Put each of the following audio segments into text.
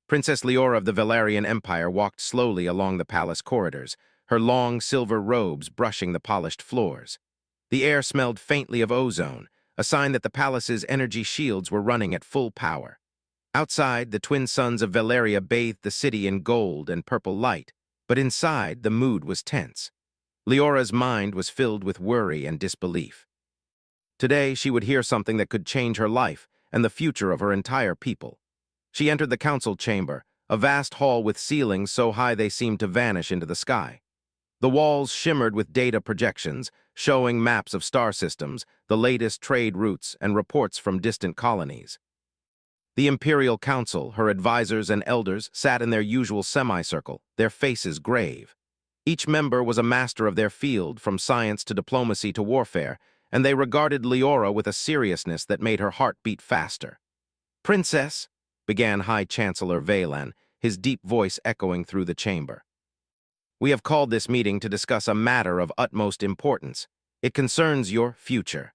Princess Leora of the Valerian Empire walked slowly along the palace corridors, her long silver robes brushing the polished floors. The air smelled faintly of ozone, a sign that the palace's energy shields were running at full power. Outside, the twin suns of Valeria bathed the city in gold and purple light, but inside, the mood was tense. Leora's mind was filled with worry and disbelief. Today, she would hear something that could change her life and the future of her entire people. She entered the council chamber, a vast hall with ceilings so high they seemed to vanish into the sky. The walls shimmered with data projections, showing maps of star systems, the latest trade routes, and reports from distant colonies. The Imperial Council, her advisors and elders, sat in their usual semicircle, their faces grave. Each member was a master of their field, from science to diplomacy to warfare, and they regarded Leora with a seriousness that made her heart beat faster. "Princess," began High Chancellor Valen, his deep voice echoing through the chamber. "We have called this meeting to discuss a matter of utmost importance. It concerns your future.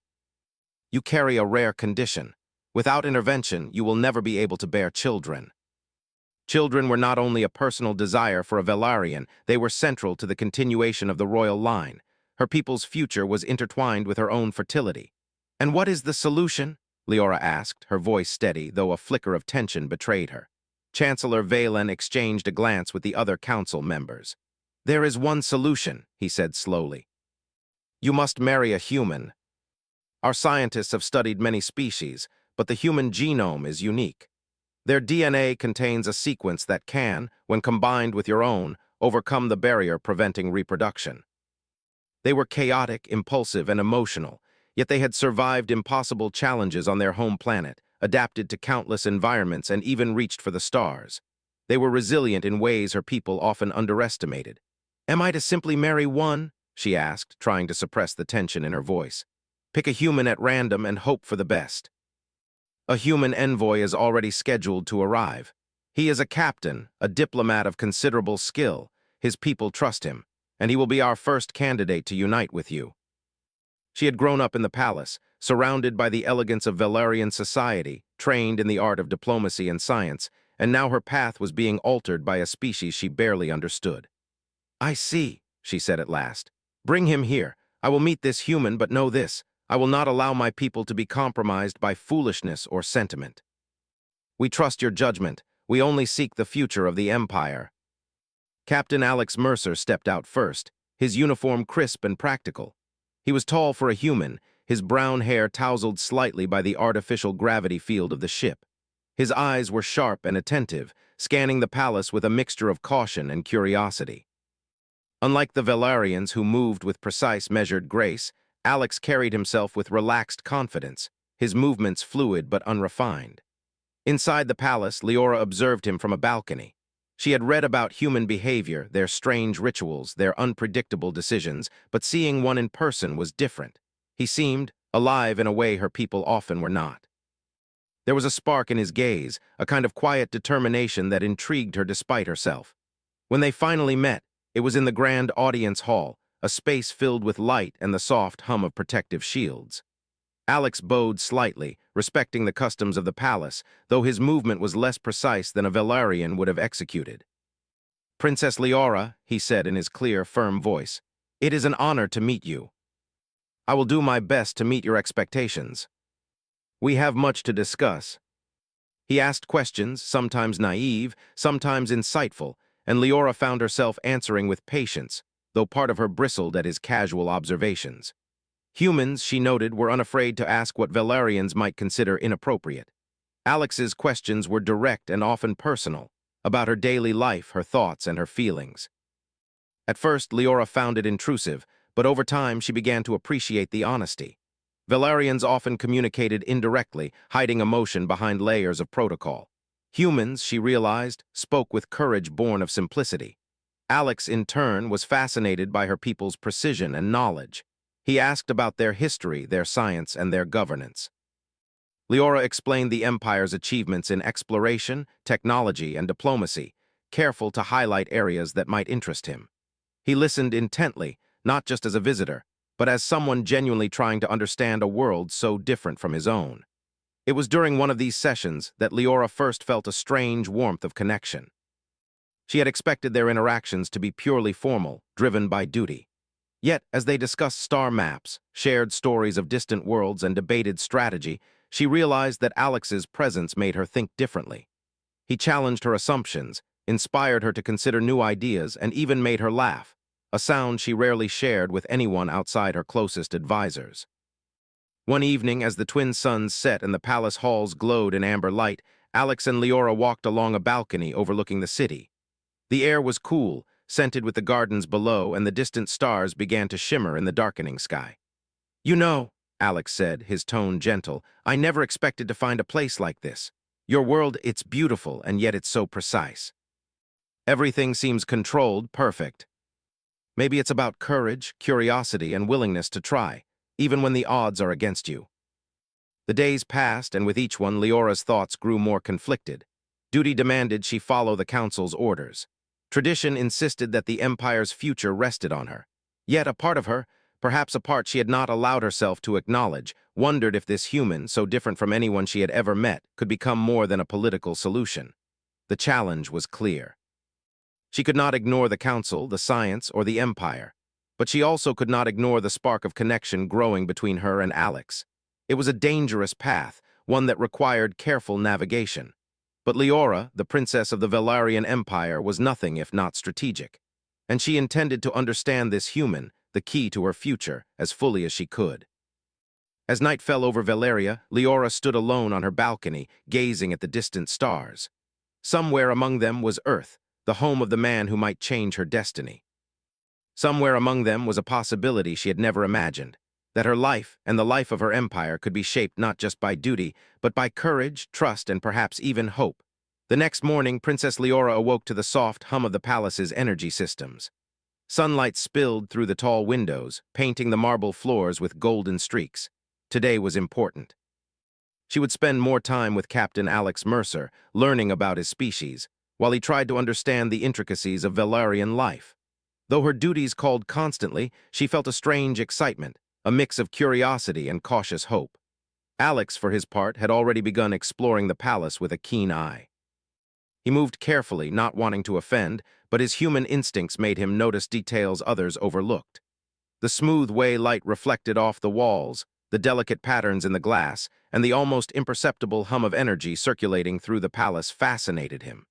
You carry a rare condition. Without intervention, you will never be able to bear children." Children were not only a personal desire for a Valerian, they were central to the continuation of the royal line. Her people's future was intertwined with her own fertility. "And what is the solution?" Leora asked, her voice steady, though a flicker of tension betrayed her. Chancellor Valen exchanged a glance with the other council members. "There is one solution," he said slowly. "You must marry a human. Our scientists have studied many species, but the human genome is unique. Their DNA contains a sequence that can, when combined with your own, overcome the barrier preventing reproduction." They were chaotic, impulsive, and emotional, yet they had survived impossible challenges on their home planet, adapted to countless environments, and even reached for the stars. They were resilient in ways her people often underestimated. "Am I to simply marry one?" she asked, trying to suppress the tension in her voice. "Pick a human at random and hope for the best." A human envoy is already scheduled to arrive. He is a captain, a diplomat of considerable skill. His people trust him, and he will be our first candidate to unite with you. She had grown up in the palace, surrounded by the elegance of Valerian society, trained in the art of diplomacy and science, and now her path was being altered by a species she barely understood. "I see," she said at last. "Bring him here. I will meet this human, but know this. I will not allow my people to be compromised by foolishness or sentiment. We trust your judgment. We only seek the future of the Empire." Captain Alex Mercer stepped out first, his uniform crisp and practical. He was tall for a human, his brown hair tousled slightly by the artificial gravity field of the ship. His eyes were sharp and attentive, scanning the palace with a mixture of caution and curiosity. Unlike the Valerians, who moved with precise, measured grace, Alex carried himself with relaxed confidence, his movements fluid but unrefined. Inside the palace, Leora observed him from a balcony. She had read about human behavior, their strange rituals, their unpredictable decisions, but seeing one in person was different. He seemed alive in a way her people often were not. There was a spark in his gaze, a kind of quiet determination that intrigued her despite herself. When they finally met, it was in the grand audience hall, a space filled with light and the soft hum of protective shields. Alex bowed slightly, respecting the customs of the palace, though his movement was less precise than a Valerian would have executed. "Princess Leora," he said in his clear, firm voice, "it is an honor to meet you. I will do my best to meet your expectations. We have much to discuss." He asked questions, sometimes naive, sometimes insightful, and Leora found herself answering with patience, though part of her bristled at his casual observations. Humans, she noted, were unafraid to ask what Valerians might consider inappropriate. Alex's questions were direct and often personal, about her daily life, her thoughts, and her feelings. At first, Leora found it intrusive, but over time she began to appreciate the honesty. Valerians often communicated indirectly, hiding emotion behind layers of protocol. Humans, she realized, spoke with courage born of simplicity. Alex, in turn, was fascinated by her people's precision and knowledge. He asked about their history, their science, and their governance. Leora explained the Empire's achievements in exploration, technology, and diplomacy, careful to highlight areas that might interest him. He listened intently, not just as a visitor, but as someone genuinely trying to understand a world so different from his own. It was during one of these sessions that Leora first felt a strange warmth of connection. She had expected their interactions to be purely formal, driven by duty. Yet, as they discussed star maps, shared stories of distant worlds, and debated strategy, she realized that Alex's presence made her think differently. He challenged her assumptions, inspired her to consider new ideas, and even made her laugh, a sound she rarely shared with anyone outside her closest advisors. One evening, as the twin suns set and the palace halls glowed in amber light, Alex and Leora walked along a balcony overlooking the city. The air was cool, scented with the gardens below, and the distant stars began to shimmer in the darkening sky. "You know," Alex said, his tone gentle, "I never expected to find a place like this. Your world, it's beautiful, and yet it's so precise. Everything seems controlled, perfect. Maybe it's about courage, curiosity, and willingness to try, even when the odds are against you." The days passed, and with each one, Leora's thoughts grew more conflicted. Duty demanded she follow the council's orders. Tradition insisted that the Empire's future rested on her. Yet a part of her, perhaps a part she had not allowed herself to acknowledge, wondered if this human, so different from anyone she had ever met, could become more than a political solution. The challenge was clear. She could not ignore the council, the science, or the Empire, but she also could not ignore the spark of connection growing between her and Alex. It was a dangerous path, one that required careful navigation. But Leora, the princess of the Velaryon Empire, was nothing if not strategic, and she intended to understand this human, the key to her future, as fully as she could. As night fell over Valeria, Leora stood alone on her balcony, gazing at the distant stars. Somewhere among them was Earth, the home of the man who might change her destiny. Somewhere among them was a possibility she had never imagined, that her life and the life of her empire could be shaped not just by duty, but by courage, trust, and perhaps even hope. The next morning, Princess Leora awoke to the soft hum of the palace's energy systems. Sunlight spilled through the tall windows, painting the marble floors with golden streaks. Today was important. She would spend more time with Captain Alex Mercer, learning about his species, while he tried to understand the intricacies of Velaryon life. Though her duties called constantly, she felt a strange excitement, a mix of curiosity and cautious hope. Alex, for his part, had already begun exploring the palace with a keen eye. He moved carefully, not wanting to offend, but his human instincts made him notice details others overlooked. The smooth way light reflected off the walls, the delicate patterns in the glass, and the almost imperceptible hum of energy circulating through the palace fascinated him.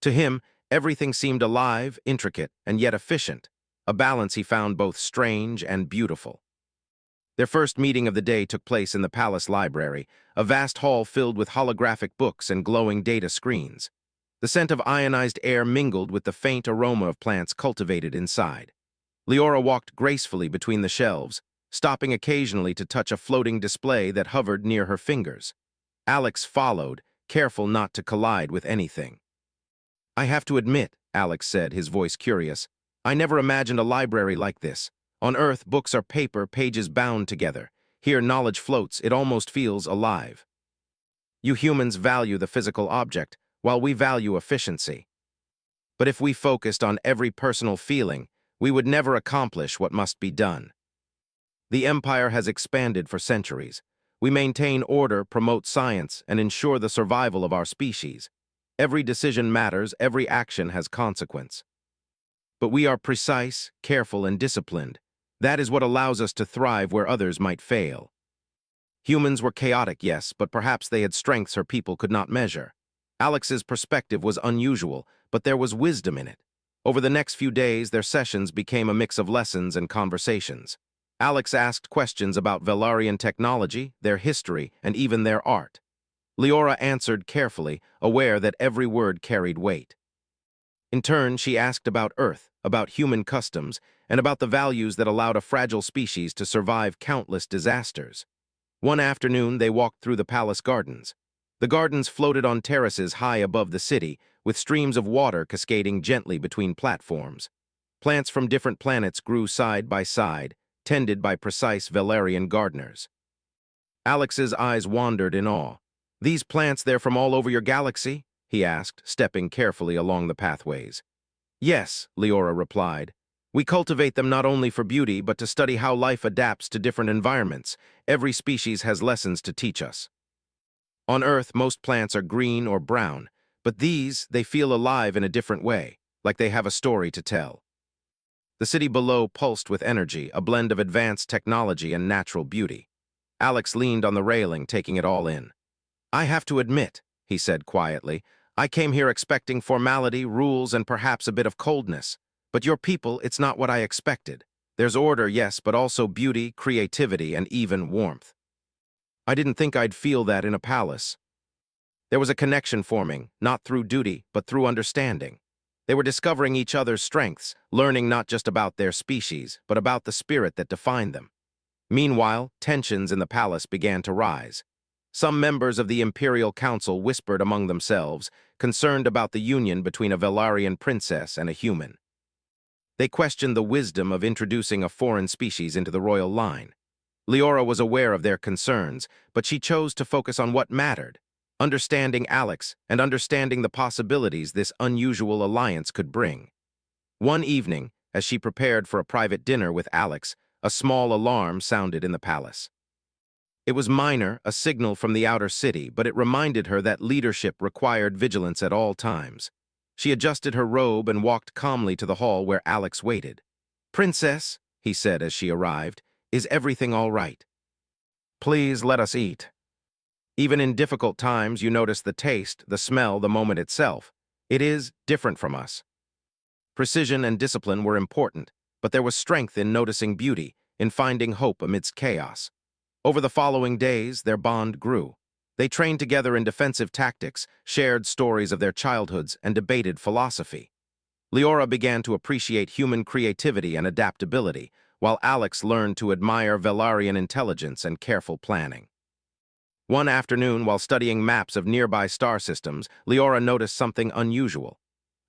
To him, everything seemed alive, intricate, and yet efficient, a balance he found both strange and beautiful. Their first meeting of the day took place in the palace library, a vast hall filled with holographic books and glowing data screens. The scent of ionized air mingled with the faint aroma of plants cultivated inside. Leora walked gracefully between the shelves, stopping occasionally to touch a floating display that hovered near her fingers. Alex followed, careful not to collide with anything. "I have to admit," Alex said, his voice curious, "I never imagined a library like this. On Earth, books are paper, pages bound together. Here, knowledge floats, it almost feels alive. You humans value the physical object, while we value efficiency. But if we focused on every personal feeling, we would never accomplish what must be done. The Empire has expanded for centuries. We maintain order, promote science, and ensure the survival of our species. Every decision matters, every action has consequence. But we are precise, careful, and disciplined. That is what allows us to thrive where others might fail. Humans were chaotic, yes, but perhaps they had strengths her people could not measure. Alex's perspective was unusual, but there was wisdom in it. Over the next few days, their sessions became a mix of lessons and conversations. Alex asked questions about Velaryon technology, their history, and even their art. Leora answered carefully, aware that every word carried weight. In turn, she asked about Earth, about human customs, and about the values that allowed a fragile species to survive countless disasters. One afternoon, they walked through the palace gardens. The gardens floated on terraces high above the city, with streams of water cascading gently between platforms. Plants from different planets grew side by side, tended by precise Velaryon gardeners. Alex's eyes wandered in awe. "These plants, they're from all over your galaxy?" he asked, stepping carefully along the pathways. "Yes," Leora replied. "We cultivate them not only for beauty, but to study how life adapts to different environments. Every species has lessons to teach us." On Earth, most plants are green or brown, but these, they feel alive in a different way, like they have a story to tell. The city below pulsed with energy, a blend of advanced technology and natural beauty. Alex leaned on the railing, taking it all in. "I have to admit," he said quietly, "I came here expecting formality, rules, and perhaps a bit of coldness. But your people, it's not what I expected. There's order, yes, but also beauty, creativity, and even warmth. I didn't think I'd feel that in a palace." There was a connection forming, not through duty, but through understanding. They were discovering each other's strengths, learning not just about their species, but about the spirit that defined them. Meanwhile, tensions in the palace began to rise. Some members of the Imperial Council whispered among themselves, concerned about the union between a Velaryon princess and a human. They questioned the wisdom of introducing a foreign species into the royal line. Leora was aware of their concerns, but she chose to focus on what mattered: understanding Alex and understanding the possibilities this unusual alliance could bring. One evening, as she prepared for a private dinner with Alex, a small alarm sounded in the palace. It was minor, a signal from the outer city, but it reminded her that leadership required vigilance at all times. She adjusted her robe and walked calmly to the hall where Alex waited. "Princess," he said as she arrived, "is everything all right? Please let us eat." Even in difficult times, you notice the taste, the smell, the moment itself. It is different from us. Precision and discipline were important, but there was strength in noticing beauty, in finding hope amidst chaos. Over the following days, their bond grew. They trained together in defensive tactics, shared stories of their childhoods, and debated philosophy. Leora began to appreciate human creativity and adaptability, while Alex learned to admire Velaryon intelligence and careful planning. One afternoon, while studying maps of nearby star systems, Leora noticed something unusual.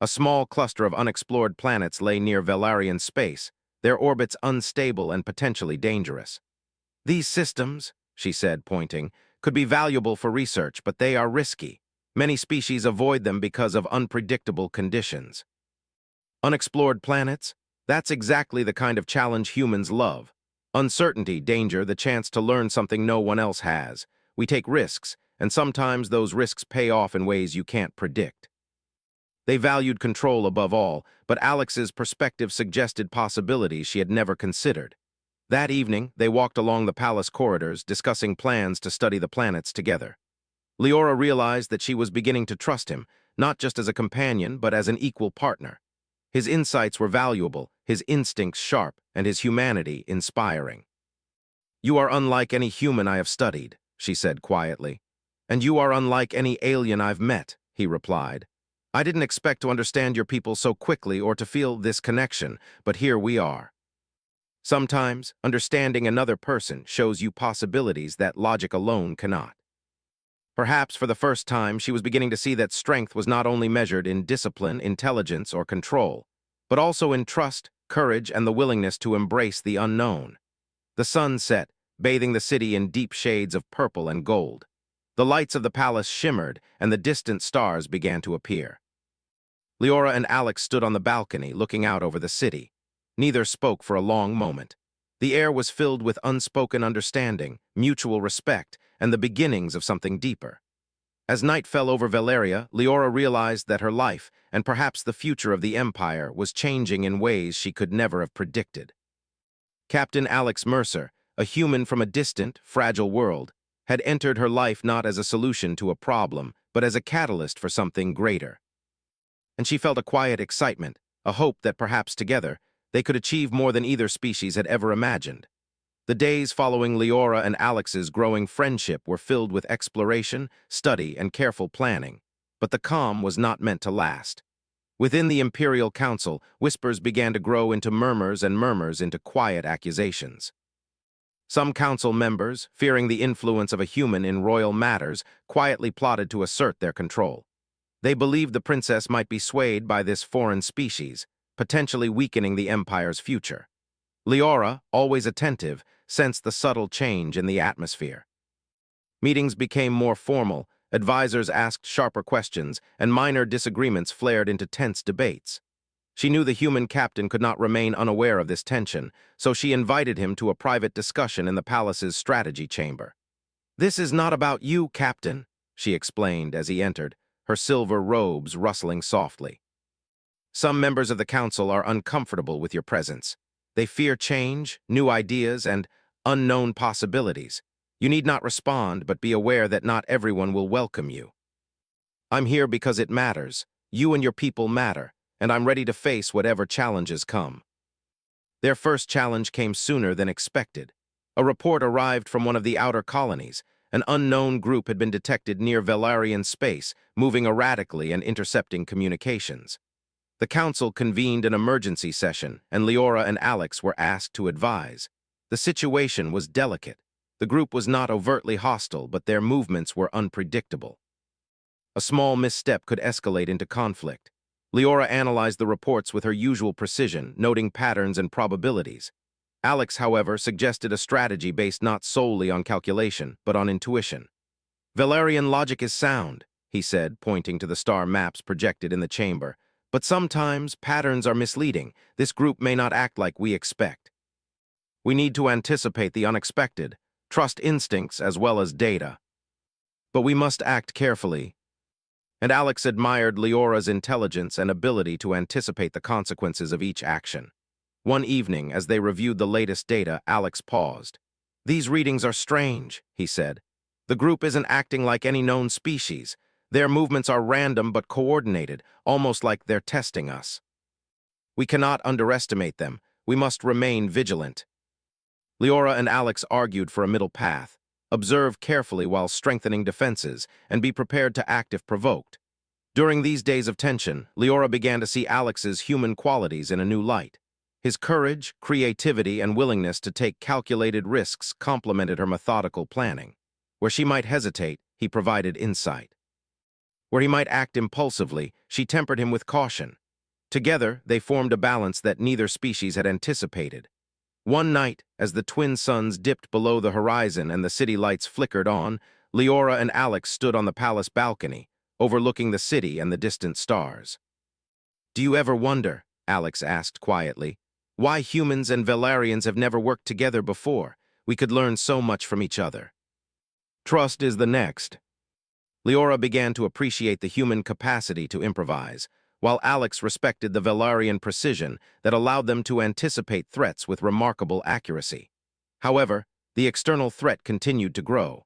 A small cluster of unexplored planets lay near Velaryon space, their orbits unstable and potentially dangerous. "These systems," she said, pointing, "could be valuable for research, but they are risky. Many species avoid them because of unpredictable conditions." Unexplored planets? That's exactly the kind of challenge humans love. Uncertainty, danger, the chance to learn something no one else has. We take risks, and sometimes those risks pay off in ways you can't predict. They valued control above all, but Alex's perspective suggested possibilities she had never considered. That evening, they walked along the palace corridors, discussing plans to study the planets together. Leora realized that she was beginning to trust him, not just as a companion, but as an equal partner. His insights were valuable, his instincts sharp, and his humanity inspiring. "You are unlike any human I have studied," she said quietly. "And you are unlike any alien I've met," he replied. "I didn't expect to understand your people so quickly or to feel this connection, but here we are." Sometimes, understanding another person shows you possibilities that logic alone cannot. Perhaps for the first time, she was beginning to see that strength was not only measured in discipline, intelligence, or control, but also in trust, courage, and the willingness to embrace the unknown. The sun set, bathing the city in deep shades of purple and gold. The lights of the palace shimmered, and the distant stars began to appear. Leora and Alex stood on the balcony, looking out over the city. Neither spoke for a long moment. The air was filled with unspoken understanding, mutual respect, and the beginnings of something deeper. As night fell over Valeria, Leora realized that her life, and perhaps the future of the Empire, was changing in ways she could never have predicted. Captain Alex Mercer, a human from a distant, fragile world, had entered her life not as a solution to a problem, but as a catalyst for something greater. And she felt a quiet excitement, a hope that perhaps together, they could achieve more than either species had ever imagined. The days following Leora and Alex's growing friendship were filled with exploration, study, and careful planning. But the calm was not meant to last. Within the Imperial Council, whispers began to grow into murmurs and murmurs into quiet accusations. Some council members, fearing the influence of a human in royal matters, quietly plotted to assert their control. They believed the princess might be swayed by this foreign species, potentially weakening the Empire's future. Leora, always attentive, sensed the subtle change in the atmosphere. Meetings became more formal, advisors asked sharper questions, and minor disagreements flared into tense debates. She knew the human captain could not remain unaware of this tension, so she invited him to a private discussion in the palace's strategy chamber. "This is not about you, Captain," she explained as he entered, her silver robes rustling softly. Some members of the council are uncomfortable with your presence. They fear change, new ideas, and unknown possibilities. You need not respond, but be aware that not everyone will welcome you. I'm here because it matters. You and your people matter, and I'm ready to face whatever challenges come. Their first challenge came sooner than expected. A report arrived from one of the outer colonies. An unknown group had been detected near Velaryon space, moving erratically and intercepting communications. The council convened an emergency session, and Leora and Alex were asked to advise. The situation was delicate. The group was not overtly hostile, but their movements were unpredictable. A small misstep could escalate into conflict. Leora analyzed the reports with her usual precision, noting patterns and probabilities. Alex, however, suggested a strategy based not solely on calculation, but on intuition. Velaryon logic is sound, he said, pointing to the star maps projected in the chamber. But sometimes patterns are misleading. This group may not act like we expect. We need to anticipate the unexpected, trust instincts as well as data. But we must act carefully. And Alex admired Leora's intelligence and ability to anticipate the consequences of each action. One evening, as they reviewed the latest data, Alex paused. "These readings are strange," he said. "The group isn't acting like any known species. Their movements are random but coordinated, almost like they're testing us. We cannot underestimate them. We must remain vigilant." Leora and Alex argued for a middle path. Observe carefully while strengthening defenses, and be prepared to act if provoked. During these days of tension, Leora began to see Alex's human qualities in a new light. His courage, creativity, and willingness to take calculated risks complemented her methodical planning. Where she might hesitate, he provided insight. Where he might act impulsively, she tempered him with caution. Together, they formed a balance that neither species had anticipated. One night, as the twin suns dipped below the horizon and the city lights flickered on, Leora and Alex stood on the palace balcony, overlooking the city and the distant stars. "Do you ever wonder," Alex asked quietly, "why humans and Velaryons have never worked together before? We could learn so much from each other." "Trust is the next." Leora began to appreciate the human capacity to improvise, while Alex respected the Velaryon precision that allowed them to anticipate threats with remarkable accuracy. However, the external threat continued to grow.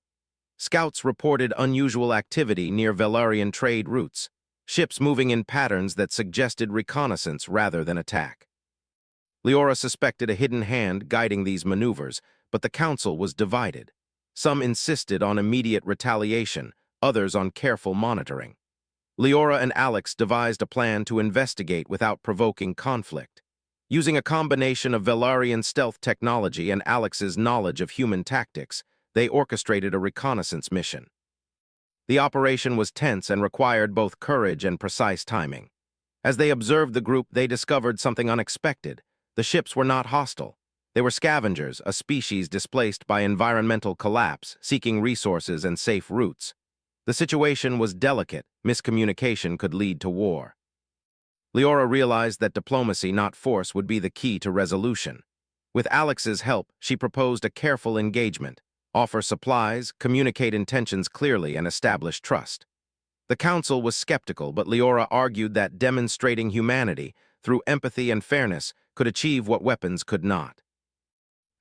Scouts reported unusual activity near Velaryon trade routes, ships moving in patterns that suggested reconnaissance rather than attack. Leora suspected a hidden hand guiding these maneuvers, but the council was divided. Some insisted on immediate retaliation, others on careful monitoring. Leora and Alex devised a plan to investigate without provoking conflict. Using a combination of Velaryon stealth technology and Alex's knowledge of human tactics, they orchestrated a reconnaissance mission. The operation was tense and required both courage and precise timing. As they observed the group, they discovered something unexpected. The ships were not hostile. They were scavengers, a species displaced by environmental collapse, seeking resources and safe routes. The situation was delicate. Miscommunication could lead to war. Leora realized that diplomacy, not force, would be the key to resolution. With Alex's help, she proposed a careful engagement, offer supplies, communicate intentions clearly, and establish trust. The council was skeptical, but Leora argued that demonstrating humanity through empathy and fairness could achieve what weapons could not.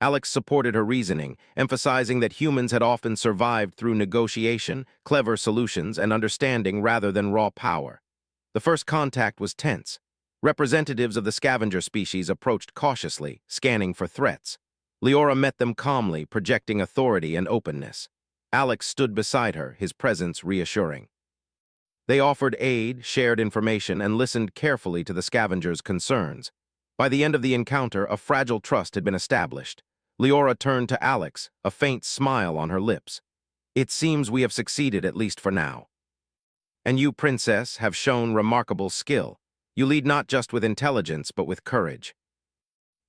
Alex supported her reasoning, emphasizing that humans had often survived through negotiation, clever solutions, and understanding rather than raw power. The first contact was tense. Representatives of the scavenger species approached cautiously, scanning for threats. Leora met them calmly, projecting authority and openness. Alex stood beside her, his presence reassuring. They offered aid, shared information, and listened carefully to the scavengers' concerns. By the end of the encounter, a fragile trust had been established. Leora turned to Alex, a faint smile on her lips. "It seems we have succeeded, at least for now. And you, Princess, have shown remarkable skill. You lead not just with intelligence, but with courage."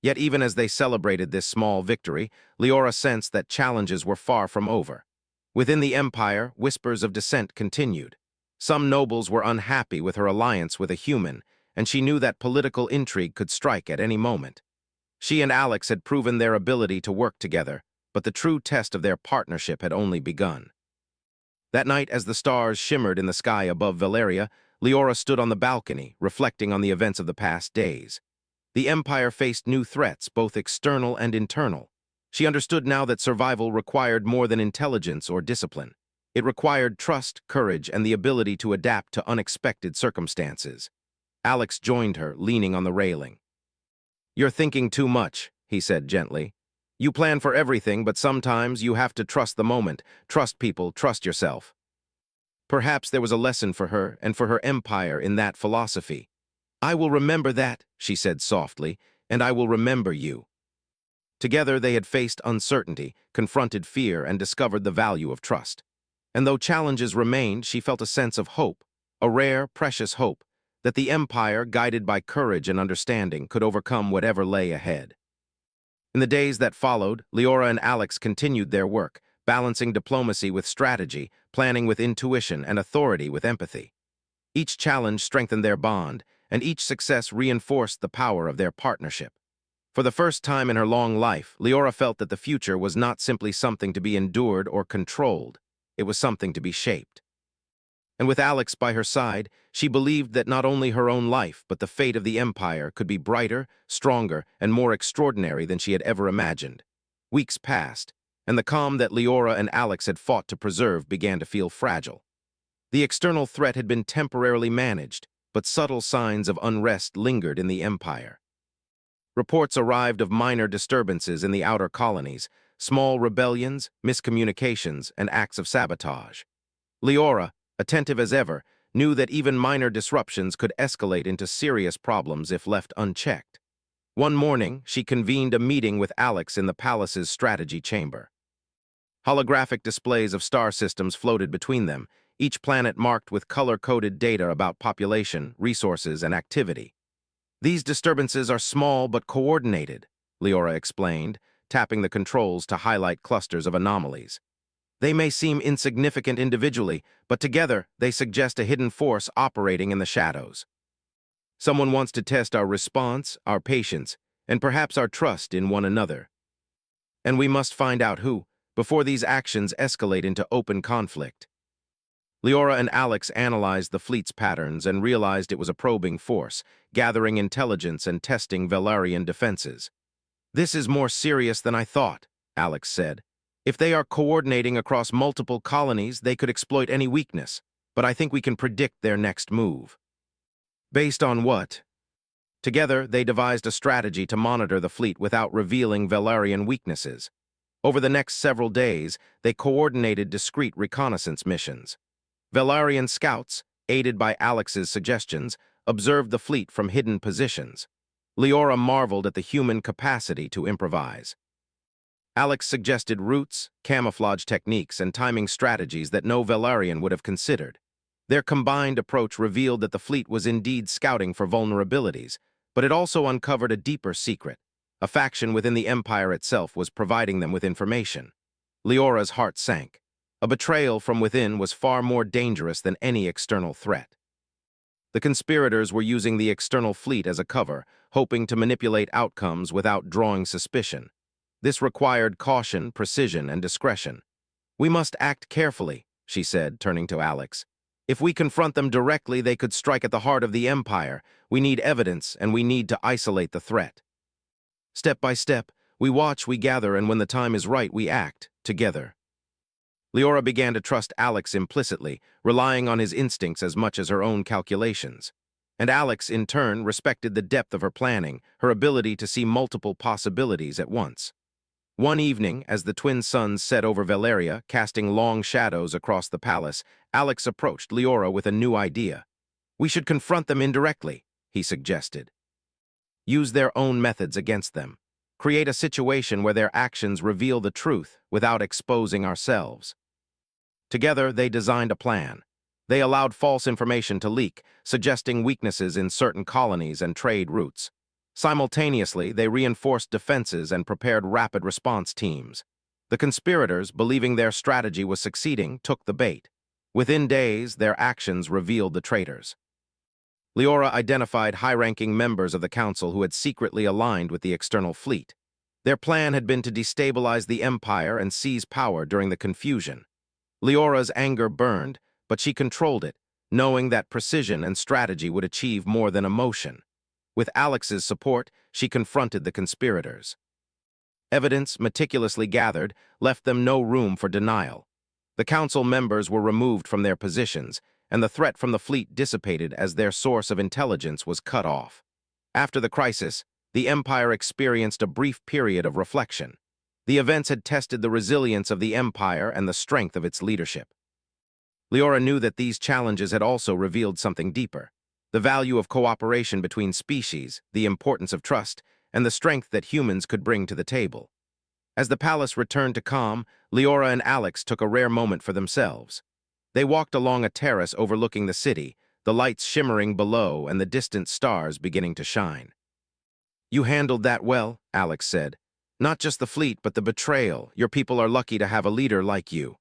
Yet even as they celebrated this small victory, Leora sensed that challenges were far from over. Within the Empire, whispers of dissent continued. Some nobles were unhappy with her alliance with a human, and she knew that political intrigue could strike at any moment. She and Alex had proven their ability to work together, but the true test of their partnership had only begun. That night, as the stars shimmered in the sky above Valeria, Leora stood on the balcony, reflecting on the events of the past days. The Empire faced new threats, both external and internal. She understood now that survival required more than intelligence or discipline. It required trust, courage, and the ability to adapt to unexpected circumstances. Alex joined her, leaning on the railing. "You're thinking too much," he said gently. "You plan for everything, but sometimes you have to trust the moment, trust people, trust yourself." Perhaps there was a lesson for her and for her empire in that philosophy. "I will remember that," she said softly, "and I will remember you." Together they had faced uncertainty, confronted fear, and discovered the value of trust. And though challenges remained, she felt a sense of hope, a rare, precious hope, that the Empire, guided by courage and understanding, could overcome whatever lay ahead. In the days that followed, Leora and Alex continued their work, balancing diplomacy with strategy, planning with intuition, and authority with empathy. Each challenge strengthened their bond, and each success reinforced the power of their partnership. For the first time in her long life, Leora felt that the future was not simply something to be endured or controlled. It was something to be shaped. And with Alex by her side, she believed that not only her own life, but the fate of the Empire could be brighter, stronger, and more extraordinary than she had ever imagined. Weeks passed, and the calm that Leora and Alex had fought to preserve began to feel fragile. The external threat had been temporarily managed, but subtle signs of unrest lingered in the Empire. Reports arrived of minor disturbances in the outer colonies, small rebellions, miscommunications, and acts of sabotage. Leora, attentive as ever, knew that even minor disruptions could escalate into serious problems if left unchecked. One morning, she convened a meeting with Alex in the palace's strategy chamber. Holographic displays of star systems floated between them, each planet marked with color-coded data about population, resources, and activity. "These disturbances are small but coordinated," Leora explained, tapping the controls to highlight clusters of anomalies. "They may seem insignificant individually, but together they suggest a hidden force operating in the shadows. Someone wants to test our response, our patience, and perhaps our trust in one another. And we must find out who, before these actions escalate into open conflict." Leora and Alex analyzed the fleet's patterns and realized it was a probing force, gathering intelligence and testing Velaryon defenses. "This is more serious than I thought," Alex said. "If they are coordinating across multiple colonies, they could exploit any weakness, but I think we can predict their next move." "Based on what?" Together, they devised a strategy to monitor the fleet without revealing Velaryon weaknesses. Over the next several days, they coordinated discreet reconnaissance missions. Velaryon scouts, aided by Alex's suggestions, observed the fleet from hidden positions. Leora marveled at the human capacity to improvise. Alex suggested routes, camouflage techniques, and timing strategies that no Velaryon would have considered. Their combined approach revealed that the fleet was indeed scouting for vulnerabilities, but it also uncovered a deeper secret. A faction within the Empire itself was providing them with information. Leora's heart sank. A betrayal from within was far more dangerous than any external threat. The conspirators were using the external fleet as a cover, hoping to manipulate outcomes without drawing suspicion. This required caution, precision, and discretion. "We must act carefully," she said, turning to Alex. "If we confront them directly, they could strike at the heart of the Empire. We need evidence, and we need to isolate the threat. Step by step, we watch, we gather, and when the time is right, we act, together." Leora began to trust Alex implicitly, relying on his instincts as much as her own calculations. And Alex, in turn, respected the depth of her planning, her ability to see multiple possibilities at once. One evening, as the twin suns set over Valeria, casting long shadows across the palace, Alex approached Leora with a new idea. "We should confront them indirectly," he suggested. "Use their own methods against them. Create a situation where their actions reveal the truth without exposing ourselves." Together, they designed a plan. They allowed false information to leak, suggesting weaknesses in certain colonies and trade routes. Simultaneously, they reinforced defenses and prepared rapid response teams. The conspirators, believing their strategy was succeeding, took the bait. Within days, their actions revealed the traitors. Leora identified high-ranking members of the council who had secretly aligned with the external fleet. Their plan had been to destabilize the Empire and seize power during the confusion. Leora's anger burned, but she controlled it, knowing that precision and strategy would achieve more than emotion. With Alex's support, she confronted the conspirators. Evidence, meticulously gathered, left them no room for denial. The council members were removed from their positions, and the threat from the fleet dissipated as their source of intelligence was cut off. After the crisis, the Empire experienced a brief period of reflection. The events had tested the resilience of the Empire and the strength of its leadership. Leora knew that these challenges had also revealed something deeper: the value of cooperation between species, the importance of trust, and the strength that humans could bring to the table. As the palace returned to calm, Leora and Alex took a rare moment for themselves. They walked along a terrace overlooking the city, the lights shimmering below and the distant stars beginning to shine. "You handled that well," Alex said. "Not just the fleet, but the betrayal. Your people are lucky to have a leader like you.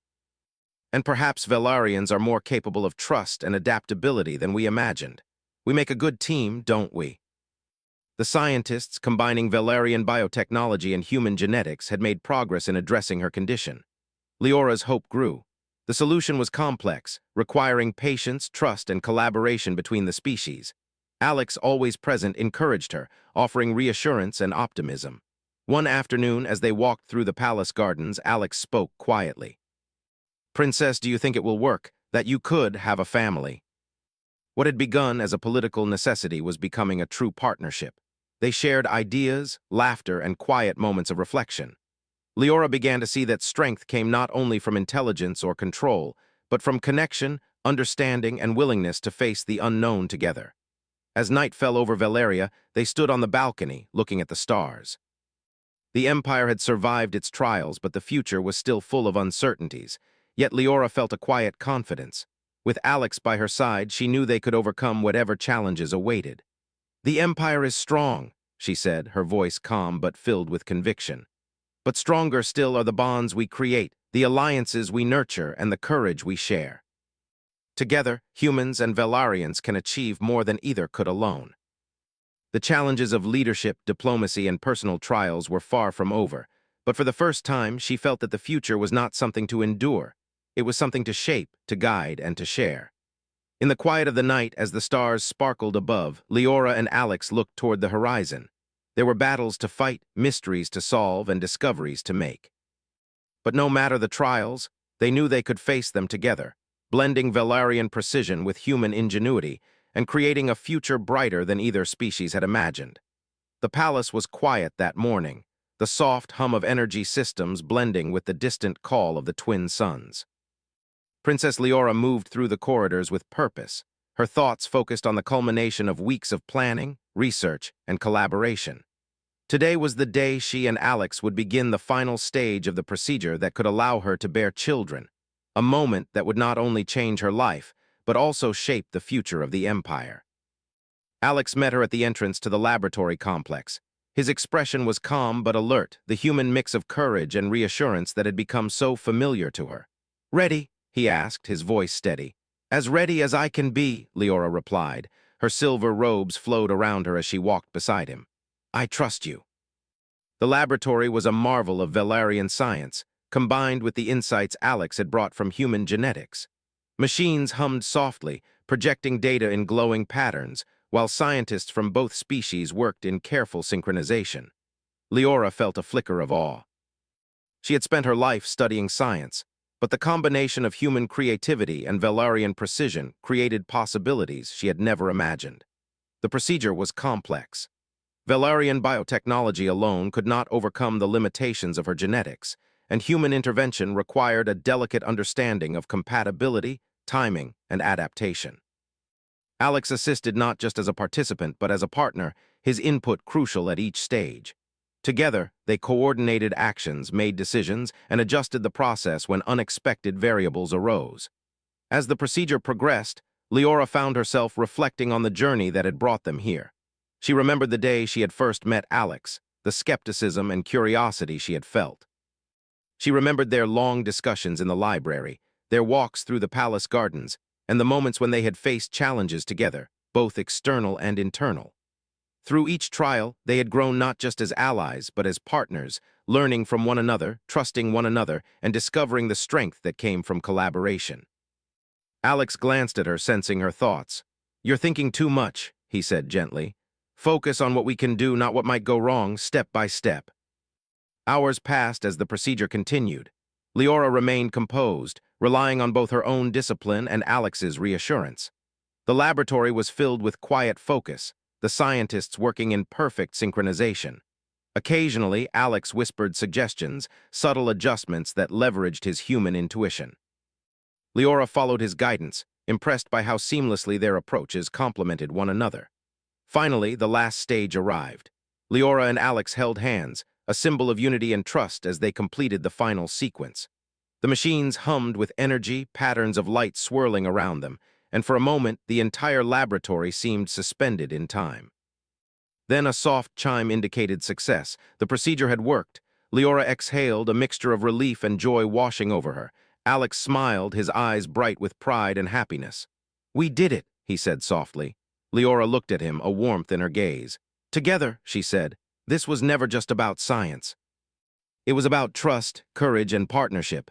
And perhaps Velarayons are more capable of trust and adaptability than we imagined. We make a good team, don't we?" The scientists, combining Velaryon biotechnology and human genetics, had made progress in addressing her condition. Leora's hope grew. The solution was complex, requiring patience, trust, and collaboration between the species. Alex, always present, encouraged her, offering reassurance and optimism. One afternoon, as they walked through the palace gardens, Alex spoke quietly. "Princess, do you think it will work, that you could have a family?" What had begun as a political necessity was becoming a true partnership. They shared ideas, laughter, and quiet moments of reflection. Leora began to see that strength came not only from intelligence or control, but from connection, understanding, and willingness to face the unknown together. As night fell over Valeria, they stood on the balcony, looking at the stars. The Empire had survived its trials, but the future was still full of uncertainties. Yet Leora felt a quiet confidence. With Alex by her side, she knew they could overcome whatever challenges awaited. "The Empire is strong," she said, her voice calm but filled with conviction. "But stronger still are the bonds we create, the alliances we nurture, and the courage we share. Together, humans and Velarayons can achieve more than either could alone." The challenges of leadership, diplomacy, and personal trials were far from over, but for the first time, she felt that the future was not something to endure. It was something to shape, to guide, and to share. In the quiet of the night, as the stars sparkled above, Leora and Alex looked toward the horizon. There were battles to fight, mysteries to solve, and discoveries to make. But no matter the trials, they knew they could face them together, blending Velaryon precision with human ingenuity and creating a future brighter than either species had imagined. The palace was quiet that morning, the soft hum of energy systems blending with the distant call of the twin suns. Princess Leora moved through the corridors with purpose, her thoughts focused on the culmination of weeks of planning, research, and collaboration. Today was the day she and Alex would begin the final stage of the procedure that could allow her to bear children, a moment that would not only change her life, but also shape the future of the Empire. Alex met her at the entrance to the laboratory complex. His expression was calm but alert, the human mix of courage and reassurance that had become so familiar to her. "Ready?" he asked, his voice steady. "As ready as I can be," Leora replied. Her silver robes flowed around her as she walked beside him. "I trust you." The laboratory was a marvel of Velaryon science, combined with the insights Alex had brought from human genetics. Machines hummed softly, projecting data in glowing patterns, while scientists from both species worked in careful synchronization. Leora felt a flicker of awe. She had spent her life studying science, but the combination of human creativity and Velaryon precision created possibilities she had never imagined. The procedure was complex. Velaryon biotechnology alone could not overcome the limitations of her genetics, and human intervention required a delicate understanding of compatibility, timing, and adaptation. Alex assisted not just as a participant, but as a partner, his input crucial at each stage. Together, they coordinated actions, made decisions, and adjusted the process when unexpected variables arose. As the procedure progressed, Leora found herself reflecting on the journey that had brought them here. She remembered the day she had first met Alex, the skepticism and curiosity she had felt. She remembered their long discussions in the library, their walks through the palace gardens, and the moments when they had faced challenges together, both external and internal. Through each trial, they had grown not just as allies, but as partners, learning from one another, trusting one another, and discovering the strength that came from collaboration. Alex glanced at her, sensing her thoughts. "You're thinking too much," he said gently. "Focus on what we can do, not what might go wrong, step by step." Hours passed as the procedure continued. Leora remained composed, relying on both her own discipline and Alex's reassurance. The laboratory was filled with quiet focus, the scientists working in perfect synchronization. Occasionally, Alex whispered suggestions, subtle adjustments that leveraged his human intuition. Leora followed his guidance, impressed by how seamlessly their approaches complemented one another. Finally, the last stage arrived. Leora and Alex held hands, a symbol of unity and trust as they completed the final sequence. The machines hummed with energy, patterns of light swirling around them, and for a moment, the entire laboratory seemed suspended in time. Then a soft chime indicated success. The procedure had worked. Leora exhaled, a mixture of relief and joy washing over her. Alex smiled, his eyes bright with pride and happiness. "We did it," he said softly. Leora looked at him, a warmth in her gaze. "Together," she said, "this was never just about science. It was about trust, courage, and partnership."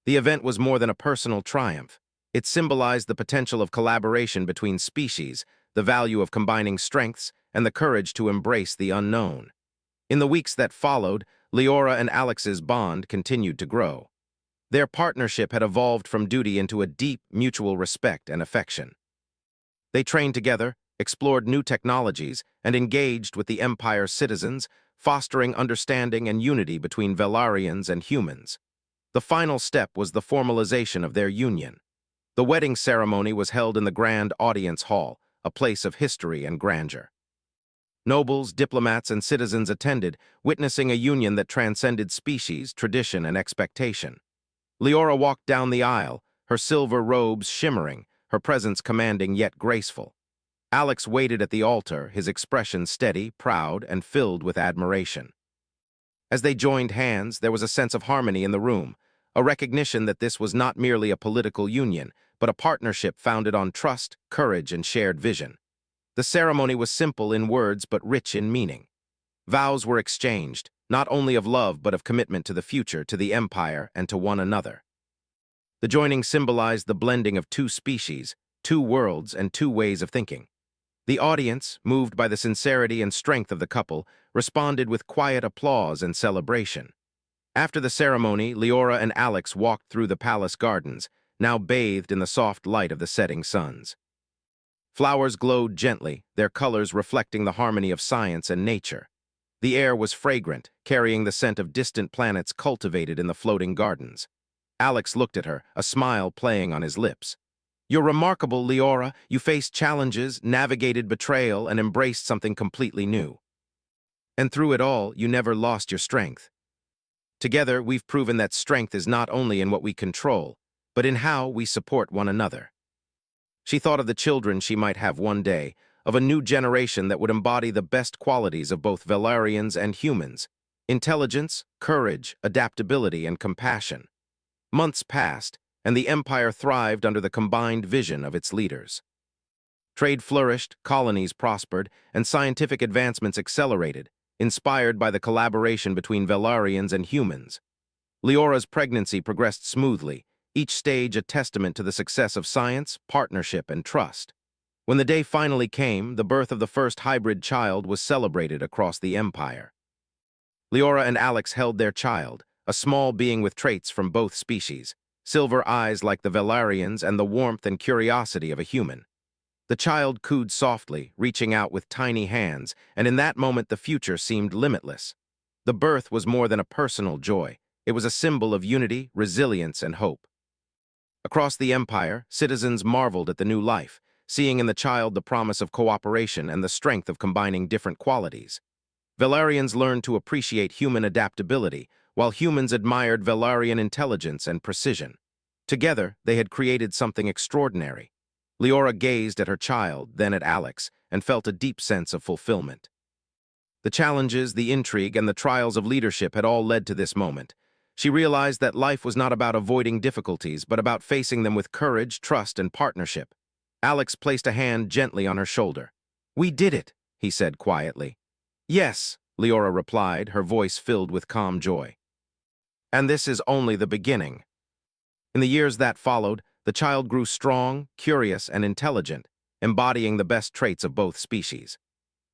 The event was more than a personal triumph. It symbolized the potential of collaboration between species, the value of combining strengths, and the courage to embrace the unknown. In the weeks that followed, Leora and Alex's bond continued to grow. Their partnership had evolved from duty into a deep, mutual respect and affection. They trained together, explored new technologies, and engaged with the Empire's citizens, fostering understanding and unity between Velarrians and humans. The final step was the formalization of their union. The wedding ceremony was held in the Grand Audience Hall, a place of history and grandeur. Nobles, diplomats, and citizens attended, witnessing a union that transcended species, tradition, and expectation. Leora walked down the aisle, her silver robes shimmering, her presence commanding yet graceful. Alex waited at the altar, his expression steady, proud, and filled with admiration. As they joined hands, there was a sense of harmony in the room, a recognition that this was not merely a political union, but a partnership founded on trust, courage, and shared vision. The ceremony was simple in words but rich in meaning. Vows were exchanged, not only of love but of commitment to the future, to the Empire, and to one another. The joining symbolized the blending of two species, two worlds, and two ways of thinking. The audience, moved by the sincerity and strength of the couple, responded with quiet applause and celebration. After the ceremony, Leora and Alex walked through the palace gardens, now bathed in the soft light of the setting suns. Flowers glowed gently, their colors reflecting the harmony of science and nature. The air was fragrant, carrying the scent of distant planets cultivated in the floating gardens. Alex looked at her, a smile playing on his lips. "You're remarkable, Leora. You faced challenges, navigated betrayal, and embraced something completely new. And through it all, you never lost your strength. Together, we've proven that strength is not only in what we control, but in how we support one another." She thought of the children she might have one day, of a new generation that would embody the best qualities of both Velarrians and humans: intelligence, courage, adaptability, and compassion. Months passed, and the Empire thrived under the combined vision of its leaders. Trade flourished, colonies prospered, and scientific advancements accelerated, inspired by the collaboration between Velarrians and humans. Leora's pregnancy progressed smoothly, each stage a testament to the success of science, partnership, and trust. When the day finally came, the birth of the first hybrid child was celebrated across the Empire. Leora and Alex held their child, a small being with traits from both species, silver eyes like the Velarrians and the warmth and curiosity of a human. The child cooed softly, reaching out with tiny hands, and in that moment the future seemed limitless. The birth was more than a personal joy. It was a symbol of unity, resilience, and hope. Across the Empire, citizens marveled at the new life, seeing in the child the promise of cooperation and the strength of combining different qualities. Velarrians learned to appreciate human adaptability, while humans admired Velarrian intelligence and precision. Together, they had created something extraordinary. Leora gazed at her child, then at Alex, and felt a deep sense of fulfillment. The challenges, the intrigue, and the trials of leadership had all led to this moment. She realized that life was not about avoiding difficulties, but about facing them with courage, trust, and partnership. Alex placed a hand gently on her shoulder. "We did it," he said quietly. "Yes," Leora replied, her voice filled with calm joy. And this is only the beginning. In the years that followed, the child grew strong, curious, and intelligent, embodying the best traits of both species.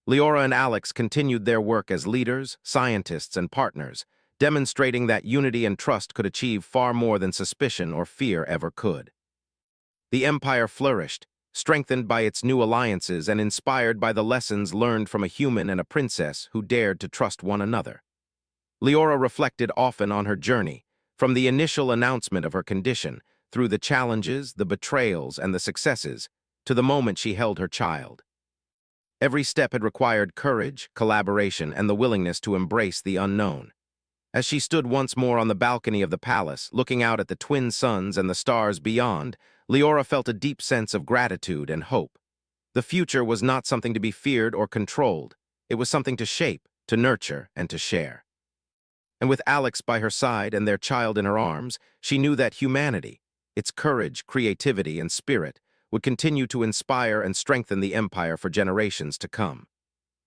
Leora and Alex continued their work as leaders, scientists, and partners, demonstrating that unity and trust could achieve far more than suspicion or fear ever could. The Empire flourished, strengthened by its new alliances and inspired by the lessons learned from a human and a princess who dared to trust one another. Leora reflected often on her journey, from the initial announcement of her condition, through the challenges, the betrayals, and the successes, to the moment she held her child. Every step had required courage, collaboration, and the willingness to embrace the unknown. As she stood once more on the balcony of the palace, looking out at the twin suns and the stars beyond, Leora felt a deep sense of gratitude and hope. The future was not something to be feared or controlled. It was something to shape, to nurture, and to share. And with Alex by her side and their child in her arms, she knew that humanity, its courage, creativity, and spirit, would continue to inspire and strengthen the Empire for generations to come.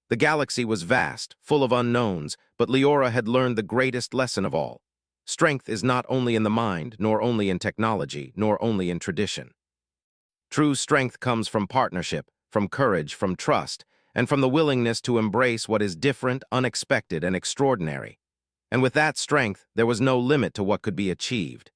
The galaxy was vast, full of unknowns, but Leora had learned the greatest lesson of all. Strength is not only in the mind, nor only in technology, nor only in tradition. True strength comes from partnership, from courage, from trust, and from the willingness to embrace what is different, unexpected, and extraordinary. And with that strength, there was no limit to what could be achieved.